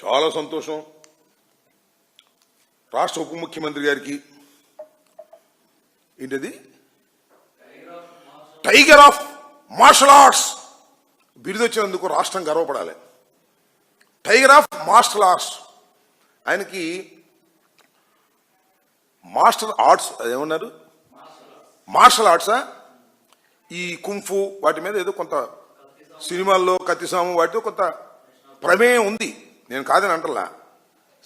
చాలా సంతోషం. రాష్ట్ర ఉప ముఖ్యమంత్రి గారికి ఏంటది టైగర్ ఆఫ్ మార్షల్ ఆర్ట్స్ బిరుదు వచ్చినందుకు రాష్ట్రం గర్వపడాలి. టైగర్ ఆఫ్ మార్షల్ ఆర్ట్స్ ఆయనకి మాస్టర్ ఆర్ట్స్ ఏమన్నారు మార్షల్ ఆర్ట్సా ఈ కుంఫు వాటి మీద ఏదో కొంత సినిమాల్లో కత్తిసాము వాటితో కొంత ప్రమేయం ఉంది, నేను కాదని అంటలా.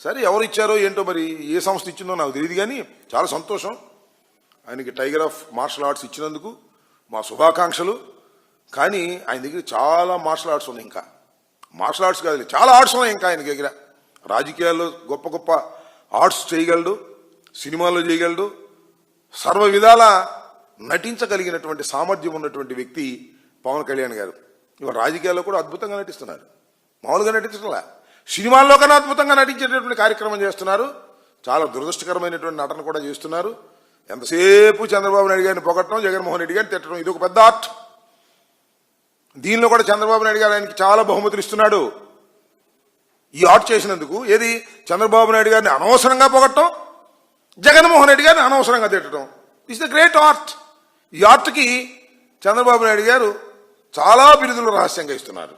సరే ఎవరు ఇచ్చారో ఏంటో మరి ఏ సంస్థ ఇచ్చిందో నాకు తెలియదు, కానీ చాలా సంతోషం ఆయనకి టైగర్ ఆఫ్ మార్షల్ ఆర్ట్స్ ఇచ్చినందుకు మా శుభాకాంక్షలు. కానీ ఆయన దగ్గర చాలా మార్షల్ ఆర్ట్స్ ఉన్నాయి, ఇంకా మార్షల్ ఆర్ట్స్ కాదు చాలా ఆర్ట్స్ ఉన్నాయి ఇంకా ఆయన దగ్గర. రాజకీయాల్లో గొప్ప గొప్ప ఆర్ట్స్ చేయగలడు, సినిమాల్లో చేయగలడు, సర్వ విధాల నటించగలిగినటువంటి సామర్థ్యం ఉన్నటువంటి వ్యక్తి పవన్ కళ్యాణ్ గారు. ఇవాళ రాజకీయాల్లో కూడా అద్భుతంగా నటిస్తున్నారు, మామూలుగా నటించడంలా సినిమాల్లో కన్నా అద్భుతంగా నటించేటటువంటి కార్యక్రమం చేస్తున్నారు. చాలా దురదృష్టకరమైనటువంటి నటన కూడా చేస్తున్నారు. ఎంతసేపు చంద్రబాబు నాయుడు గారిని పొగట్టడం, జగన్మోహన్ రెడ్డి గారిని తిట్టడం, ఇది ఒక పెద్ద ఆర్ట్. దీనిలో కూడా చంద్రబాబు నాయుడు గారు ఆయనకి చాలా బహుమతులు ఇస్తున్నాడు ఈ ఆర్ట్ చేసినందుకు. ఏది చంద్రబాబు నాయుడు గారిని అనవసరంగా పొగట్టడం, జగన్మోహన్ రెడ్డి గారిని అనవసరంగా తిట్టడం, ఇట్స్ ద గ్రేట్ ఆర్ట్. ఈ ఆర్ట్కి చంద్రబాబు నాయుడు గారు చాలా బిరుదులు రహస్యంగా ఇస్తున్నారు,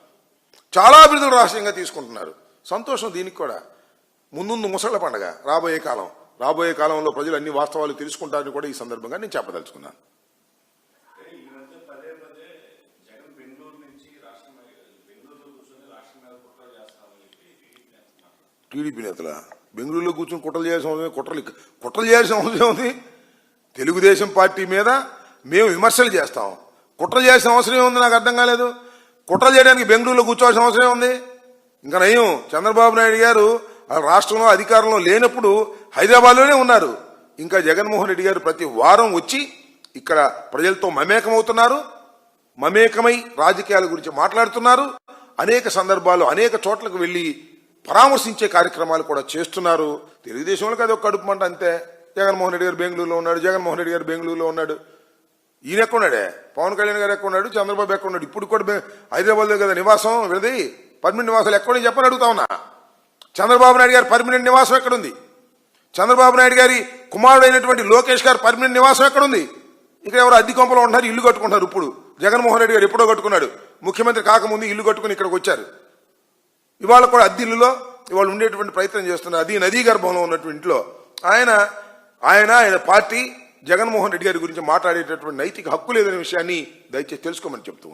చాలా బిరుదులు రహస్యంగా తీసుకుంటున్నారు. సంతోషం. దీనికి కూడా ముందు ముసళ్ల పండగ రాబోయే కాలంలో ప్రజలు అన్ని వాస్తవాలు తెలుసుకుంటారని కూడా ఈ సందర్భంగా నేను చెప్పదలుచుకున్నాను. టీడీపీ నేతల బెంగళూరులో కూర్చొని కుట్రలు చేయాల్సిన అవసరం, కుట్రలు చేయాల్సిన అవసరం ఉంది. తెలుగుదేశం పార్టీ మీద మేము విమర్శలు చేస్తాం, కుట్ర చేయాల్సిన అవసరం ఏముంది? నాకు అర్థం కాలేదు. కుట్ర చేయడానికి బెంగళూరులో కూర్చోవాల్సిన అవసరం ఏముంది? ఇంకా నయం చంద్రబాబు నాయుడు గారు రాష్ట్రంలో అధికారంలో లేనప్పుడు హైదరాబాద్లోనే ఉన్నారు. ఇంకా జగన్మోహన్ రెడ్డి గారు ప్రతి వారం వచ్చి ఇక్కడ ప్రజలతో మమేకమవుతున్నారు, మమేకమై రాజకీయాల గురించి మాట్లాడుతున్నారు. అనేక సందర్భాల్లో అనేక చోట్లకు వెళ్లి పరామర్శించే కార్యక్రమాలు కూడా చేస్తున్నారు. తెలుగుదేశంలోకి అది ఒక కడుపు మంట అంతే. జగన్మోహన్ రెడ్డి గారు బెంగళూరులో ఉన్నాడు, ఈయన ఎక్కడున్నాడే? పవన్ కళ్యాణ్ గారు ఎక్కడున్నాడు? చంద్రబాబు ఎక్కడున్నాడు? ఇప్పుడు కూడా హైదరాబాద్లో కదా నివాసం, వీళ్ళది పర్మనెంట్ నివాసాలు ఎక్కడని చెప్పని అడుగుతా ఉన్నా. చంద్రబాబు నాయుడు గారి పర్మనెంట్ నివాసం ఎక్కడుంది? చంద్రబాబు నాయుడు గారి కుమారుడైనటువంటి లోకేష్ గారి పర్మనెంట్ నివాసం ఎక్కడుంది? ఇక్కడ ఎవరు అద్దె కొంపలో ఉంటున్నారు, ఇల్లు కట్టుకుంటున్నారు. ఇప్పుడు జగన్మోహన్ రెడ్డి గారు ఎప్పుడో కట్టుకున్నాడు, ముఖ్యమంత్రి కాకముందు ఇల్లు కట్టుకుని ఇక్కడికి వచ్చారు. ఇవాళ కూడా అద్దె ఇల్లులో ఇవాళ ఉండేటువంటి ప్రయత్నం చేస్తున్నారు. అది నదీ గర్భంలో ఉన్నటువంటి ఇంట్లో ఆయన పార్టీ జగన్మోహన్ రెడ్డి గారి గురించి మాట్లాడేటటువంటి నైతిక హక్కు లేదనే విషయాన్ని దయచేసి తెలుసుకోమని చెప్తూ